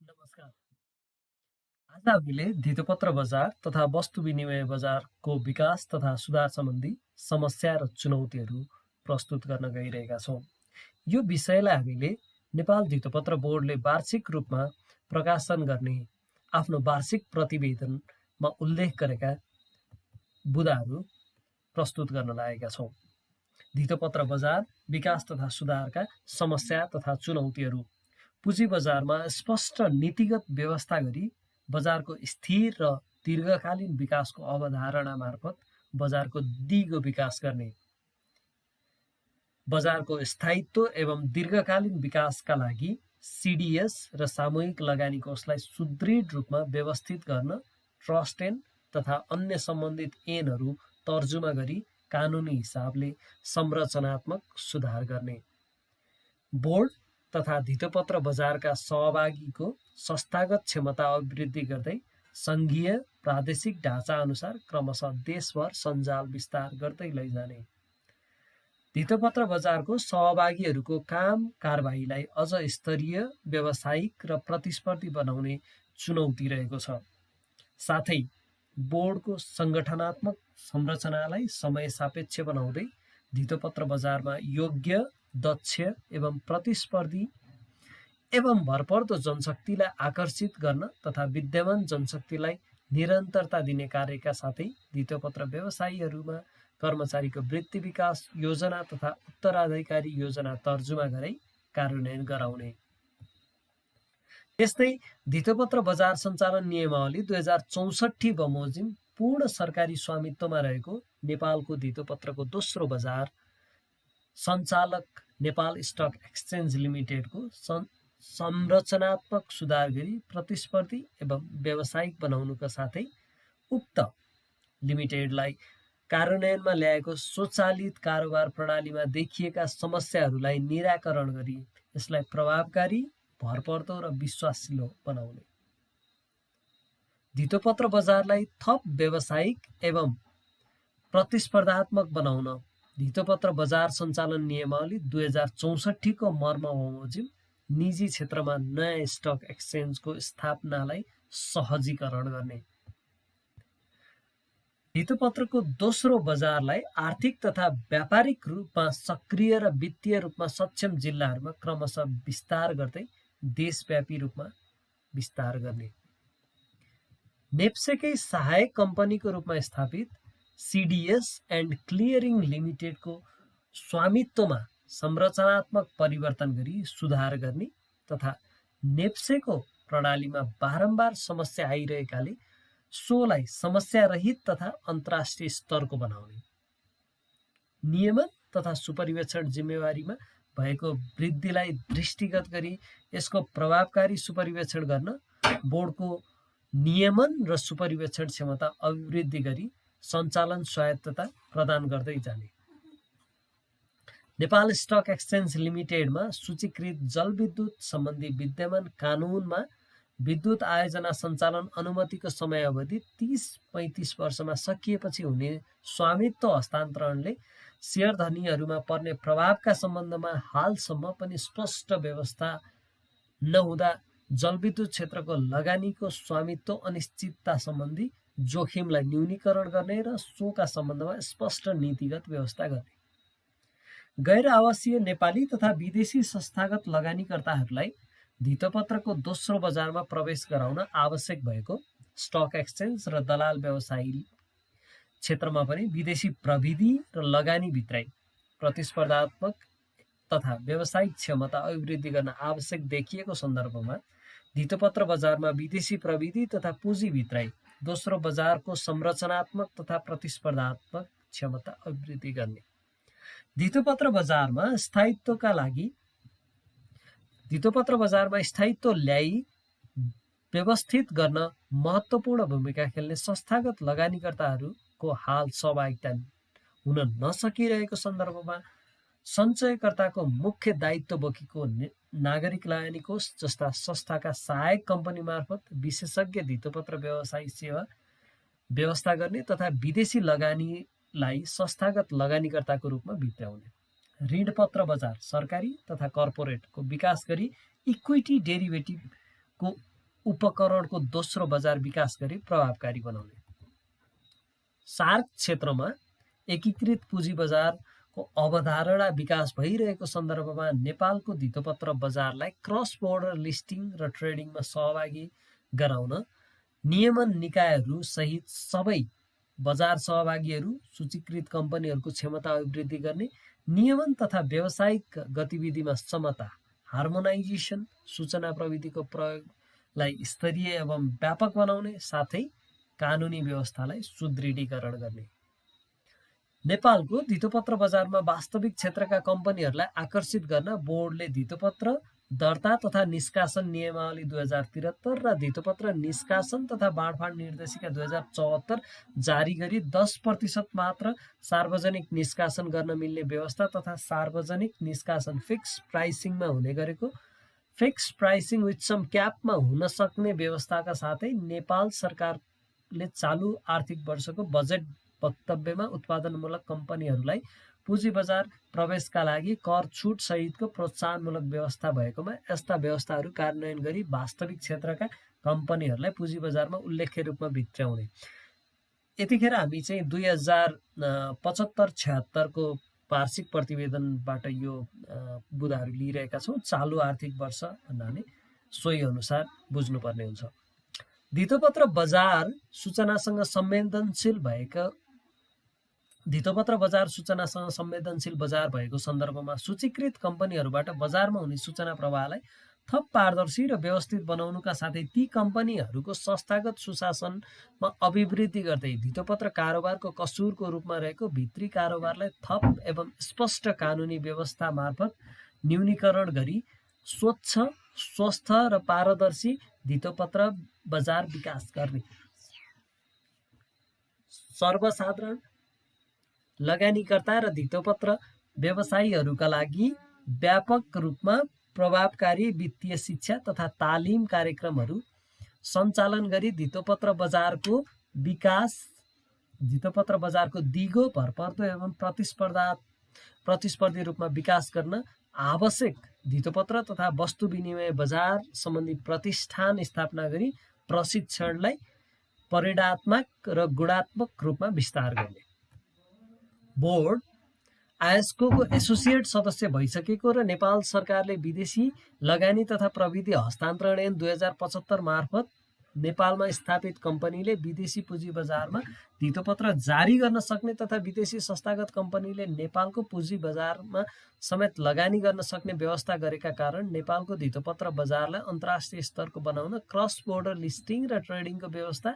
नमस्कार। आज हामीले धितोपत्र बजार तथा वस्तु विनिमय बजारको विकास तथा सुधार सम्बन्धी समस्या र चुनौतीहरू प्रस्तुत गर्न गइरहेका छौँ। यो विषयलाई हामीले नेपाल धितोपत्र बोर्डले वार्षिक रूपमा प्रकाशन गर्ने आफ्नो वार्षिक प्रतिवेदनमा उल्लेख गरेका बुँदाहरू प्रस्तुत गर्न लागेका छौँ। धितोपत्र बजार विकास तथा सुधारका समस्या तथा चुनौतीहरू। पुँजी बजारमा स्पष्ट नीतिगत व्यवस्था गरी बजारको स्थिर र दीर्घकालीन विकासको अवधारणा मार्फत बजारको दिगो विकास गर्ने, बजारको स्थायित्व एवं दीर्घकालीन विकासका लागि सिडिएस र सामूहिक लगानी कोषलाई सुदृढ रूपमा व्यवस्थित गर्न ट्रस्ट ऐन तथा अन्य सम्बन्धित ऐनहरू तर्जुमा गरी कानुनी हिसाबले संरचनात्मक सुधार गर्ने, बोर्ड तथा धितोपत्र बजारका सहभागीको संस्थागत क्षमता अभिवृद्धि गर्दै सङ्घीय प्रादेशिक ढाँचा अनुसार क्रमशः देशभर सञ्जाल विस्तार गर्दै लैजाने, धितोपत्र बजारको सहभागीहरूको काम कारबाहीलाई अझ स्तरीय, व्यावसायिक र प्रतिस्पर्धी बनाउने चुनौती रहेको छ। साथै बोर्डको सङ्गठनात्मक संरचनालाई समय सापेक्ष बनाउँदै धितोपत्र बजारमा योग्य, दक्ष एवं प्रतिस्पर्धी एवं भरपर्दो जनशक्तिलाई आकर्षित गर्न तथा विद्यमान जनशक्तिलाई निरन्तरता दिने कार्यका साथै धितोपत्र व्यवसायीहरूमा कर्मचारीको वृत्ति विकास योजना तथा उत्तराधिकारी योजना तर्जुमा गरी कार्यान्वयन गराउने। त्यस्तै धितोपत्र बजार सञ्चालन नियमावली 2064 बमोजिम पूर्ण सरकारी स्वामित्वमा रहेको नेपालको धितोपत्रको दोस्रो बजार सञ्चालक नेपाल स्टक एक्सचेन्ज लिमिटेडको संरचनात्मक सुधार गरी प्रतिस्पर्धी एवं व्यावसायिक बनाउनुका साथै उक्त लिमिटेडलाई कार्यान्वयनमा ल्याएको स्वचालित कारोबार प्रणालीमा देखिएका समस्याहरूलाई निराकरण गरी यसलाई प्रभावकारी, भरपर्दो र विश्वासिलो बनाउने, धितोपत्र बजारलाई थप व्यावसायिक एवं प्रतिस्पर्धात्मक बनाउन धितोपत्र बजार सञ्चालन नियमावली 2064 को मर्म बमोजिम निजी क्षेत्रमा नयाँ स्टक एक्सचेन्जको स्थापनालाई सहजीकरण गर्ने, धितोपत्रको दोस्रो बजारलाई आर्थिक तथा व्यापारिक रूपमा सक्रिय र वित्तीय रूपमा सक्षम जिल्लाहरूमा क्रमशः विस्तार गर्दै देशव्यापी रूपमा विस्तार गर्ने, नेप्सेकै सहायक कम्पनीको रूपमा स्थापित सिडिएस एन्ड क्लियरिङ लिमिटेडको स्वामित्वमा संरचनात्मक परिवर्तन गरी सुधार गर्ने तथा नेप्सेको प्रणालीमा बारम्बार समस्या आइरहेकाले सोलाई समस्या रहित तथा अन्तर्राष्ट्रिय स्तरको बनाउने, नियमन तथा सुपरिवेक्षण जिम्मेवारीमा भएको वृद्धिलाई दृष्टिगत गरी यसको प्रभावकारी सुपरिवेक्षण गर्न बोर्डको नियमन र सुपरिवेक्षण क्षमता अभिवृद्धि गरी सञ्चालन स्वायत्तता प्रदान गर्दै जाने, नेपाल स्टक एक्सचेन्ज लिमिटेडमा सूचीकृत जलविद्युत सम्बन्धी विद्यमान कानुनमा विद्युत आयोजना सञ्चालन अनुमतिको समयावधि 30-35 वर्षमा सकिएपछि हुने स्वामित्व हस्तान्तरणले शेयरधनीहरूमा पर्ने प्रभावका सम्बन्धमा हालसम्म पनि स्पष्ट व्यवस्था नहुँदा जलविद्युत क्षेत्रको लगानीको स्वामित्व अनिश्चितता सम्बन्धी जोखिमलाई न्यूनीकरण गर्ने र सोका सम्बन्धमा स्पष्ट नीतिगत व्यवस्था गर्ने, गैर आवासीय नेपाली तथा विदेशी संस्थागत लगानीकर्ताहरूलाई धितोपत्रको दोस्रो बजारमा प्रवेश गराउन आवश्यक भएको स्टक एक्सचेन्ज र दलाल व्यवसायी क्षेत्रमा पनि विदेशी प्रविधि र लगानी भित्राइ प्रतिस्पर्धात्मक तथा व्यावसायिक क्षमता अभिवृद्धि गर्न आवश्यक देखिएको सन्दर्भमा धितोपत्र बजारमा विदेशी प्रविधि तथा पुँजी भित्राइ दोस्रो बजारको संरचनात्मक तथा प्रतिस्पर्धात्मक क्षमता अभिवृद्धि गर्ने, धितोपत्र बजारमा स्थायित्व ल्याई व्यवस्थित गर्न महत्त्वपूर्ण भूमिका खेल्ने संस्थागत लगानीकर्ताहरूको हाल सहभागिता हुन नसकिरहेको सन्दर्भमा सञ्चयकर्ताको मुख्य दायित्व बोकेको नागरिक लगानी कोष जस्ता संस्थाका सहायक कम्पनी मार्फत विशेषज्ञ धितोपत्र व्यवसायी सेवा व्यवस्था गर्ने तथा विदेशी लगानीलाई संस्थागत लगानीकर्ताको रूपमा भित्र्याउने, ऋणपत्र बजार सरकारी तथा कर्पोरेटको विकास गरी इक्विटी डेरिभेटिभको उपकरणको दोस्रो बजार विकास गरी प्रभावकारी बनाउने। सार्क क्षेत्रमा एकीकृत पुँजी बजारको अवधारणा विकास भइरहेको सन्दर्भमा नेपालको धितोपत्र बजारलाई क्रस बोर्डर लिस्टिङ र ट्रेडिङमा सहभागी गराउन नियमन निकायहरू सहित सबै बजार सहभागीहरू, सूचीकृत कम्पनीहरूको क्षमता अभिवृद्धि गर्ने, नियमन तथा व्यावसायिक गतिविधिमा समता, हार्मोनाइजेसन, सूचना प्रविधिको प्रयोगलाई स्तरीय एवं व्यापक बनाउने साथै कानुनी व्यवस्थालाई सुदृढीकरण गर्ने। नेपालको धितोपत्र बजारमा वास्तविक क्षेत्रका कम्पनीहरूलाई आकर्षित गर्न बोर्डले धितोपत्र दर्ता तथा निष्कासन नियमावली 2073 र धितोपत्र निष्कासन तथा बाँडफाँड निर्देशिका 2074 जारी गरी 10% मात्र सार्वजनिक निष्कासन गर्न मिल्ने व्यवस्था तथा सार्वजनिक निष्कासन फिक्स प्राइसिङमा हुने गरेको, फिक्स प्राइसिङ विथ सम क्यापमा हुन सक्ने व्यवस्थाका साथै नेपाल सरकारले चालु आर्थिक वर्षको बजेट वक्तव्यमा उत्पादनमूलक कम्पनीहरूलाई पुँजी बजार प्रवेशका लागि कर छुट सहितको प्रोत्साहनमूलक व्यवस्था भएकोमा यस्ता व्यवस्थाहरू कार्यान्वयन गरी वास्तविक क्षेत्रका कम्पनीहरूलाई पुँजी बजारमा उल्लेख्य रूपमा भित्र्याउने। यतिखेर हामी चाहिँ 2075-76 को वार्षिक प्रतिवेदनबाट यो बुँदाहरू लिइरहेका छौँ। चालु आर्थिक वर्ष भन्नाले सोही अनुसार बुझ्नुपर्ने हुन्छ। धितोपत्र बजार सूचनासँग संवेदनशील बजार भएको सन्दर्भमा सूचीकृत कम्पनीहरूबाट बजारमा हुने सूचना प्रवाहलाई थप पारदर्शी र व्यवस्थित बनाउनुका साथै ती कम्पनीहरूको संस्थागत सुशासनमा अभिवृद्धि गर्दै धितोपत्र कारोबारको कसुरको रूपमा रहेको भित्री कारोबारलाई थप एवं स्पष्ट कानुनी व्यवस्था मार्फत न्यूनीकरण गरी स्वच्छ, स्वस्थ र पारदर्शी धितोपत्र बजार विकास गर्ने। सर्वसाधारण लगानीकर्ता र धितोपत्र व्यवसायीहरूका लागि व्यापक रूपमा प्रभावकारी वित्तीय शिक्षा तथा तालिम कार्यक्रमहरू सञ्चालन गरी धितोपत्र बजारको दिगो, भरपर्दो एवं प्रतिस्पर्धी रूपमा विकास गर्न आवश्यक धितोपत्र तथा वस्तु विनिमय बजार सम्बन्धी प्रतिष्ठान स्थापना गरी प्रशिक्षणलाई परिणात्मक र गुणात्मक रूपमा विस्तार गर्ने। बोर्ड आयस्को एसोसिएट सदस्य भइसकेको र नेपाल सरकारले विदेशी लगानी तथा प्रविधि हस्तान्तरण ऐन 2075 मार्फत नेपालमा स्थापित कम्पनीले विदेशी पुँजी बजारमा धितोपत्र जारी गर्न सक्ने तथा विदेशी संस्थागत कम्पनीले नेपालको पुँजी बजारमा समेत लगानी गर्न सक्ने व्यवस्था गरेका कारण नेपालको धितोपत्र बजारलाई अन्तर्राष्ट्रिय स्तरको बनाउन क्रस बोर्डर लिस्टिङ र ट्रेडिङको व्यवस्था,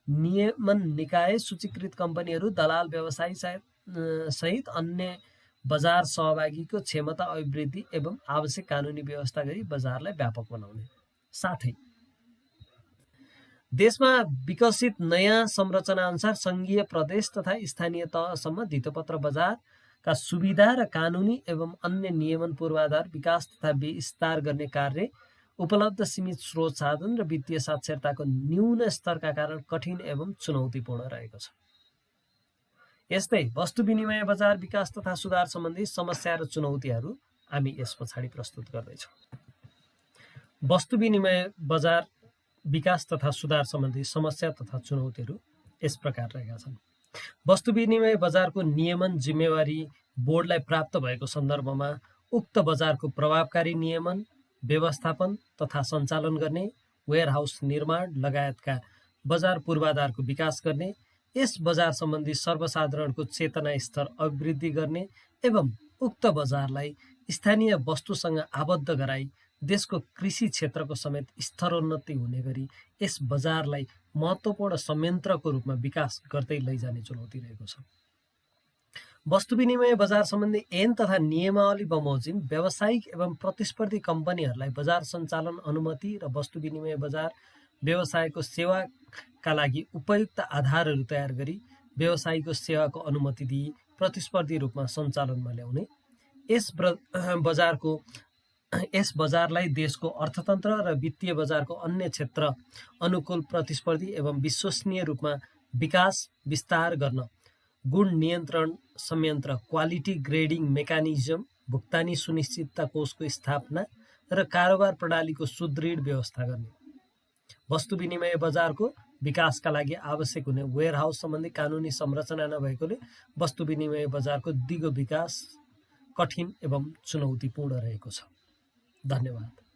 नियमन निकाय, सूचीकृत कम्पनीहरू, दलाल व्यवसायी सहित अन्य बजार सहभागीको क्षमता अभिवृद्धि एवं आवश्यक कानुनी व्यवस्था गरी बजारलाई व्यापक बनाउने साथै देशमा विकसित नयाँ संरचना अनुसार संघीय, प्रदेश तथा स्थानीय तहसम्म धितोपत्र बजारका सुविधा र कानुनी एवं अन्य नियमन पूर्वाधार विकास तथा विस्तार गर्ने कार्य उपलब्ध सीमित स्रोत साधन र वित्तीय साक्षरताको न्यून स्तरका कारण कठिन एवं चुनौतीपूर्ण रहेको छ। यस्तै वस्तु विनिमय बजार विकास तथा सुधार सम्बन्धी समस्या र चुनौतीहरू हामी यस पछाडि प्रस्तुत गर्दैछौँ। वस्तु विनिमय बजार विकास तथा सुधार सम्बन्धी समस्या तथा चुनौतीहरू यस प्रकार रहेका छन्। वस्तु विनिमय बजारको नियमन जिम्मेवारी बोर्डलाई प्राप्त भएको सन्दर्भमा उक्त बजारको प्रभावकारी नियमन, व्यवस्थापन तथा सञ्चालन गर्ने, वेयरहाउस निर्माण लगायतका बजार पूर्वाधारको विकास गर्ने, यस बजार सम्बन्धी सर्वसाधारणको चेतना स्तर अभिवृद्धि गर्ने एवं उक्त बजारलाई स्थानीय वस्तुसँग आबद्ध गराई देशको कृषि क्षेत्रको समेत स्तरोन्नति हुने गरी यस बजारलाई महत्त्वपूर्ण संयन्त्रको रूपमा विकास गर्दै लैजाने चुनौती रहेको छ। वस्तु विनिमय बजार सम्बन्धी ऐन तथा नियमावली बमोजिम व्यावसायिक एवं प्रतिस्पर्धी कम्पनीहरूलाई बजार सञ्चालन अनुमति र वस्तु विनिमय बजार व्यवसायको सेवाका लागि उपयुक्त आधारहरू तयार गरी व्यवसायीको सेवाको अनुमति दिई प्रतिस्पर्धी रूपमा सञ्चालनमा ल्याउने, यस बजारलाई देशको अर्थतन्त्र र वित्तीय बजारको अन्य क्षेत्र अनुकूल प्रतिस्पर्धी एवं विश्वसनीय रूपमा विकास विस्तार गर्न गुण नियन्त्रण संयन्त्र, क्वालिटी ग्रेडिङ मेकानिजम, भुक्तानी सुनिश्चितता कोषको स्थापना र कारोबार प्रणालीको सुदृढ व्यवस्था गर्ने, वस्तु विनिमय बजारको विकासका लागि आवश्यक हुने वेयरहाउस सम्बन्धी कानुनी संरचना नभएकोले वस्तु विनिमय बजारको दिगो विकास कठिन एवं चुनौतीपूर्ण रहेको छ। धन्यवाद।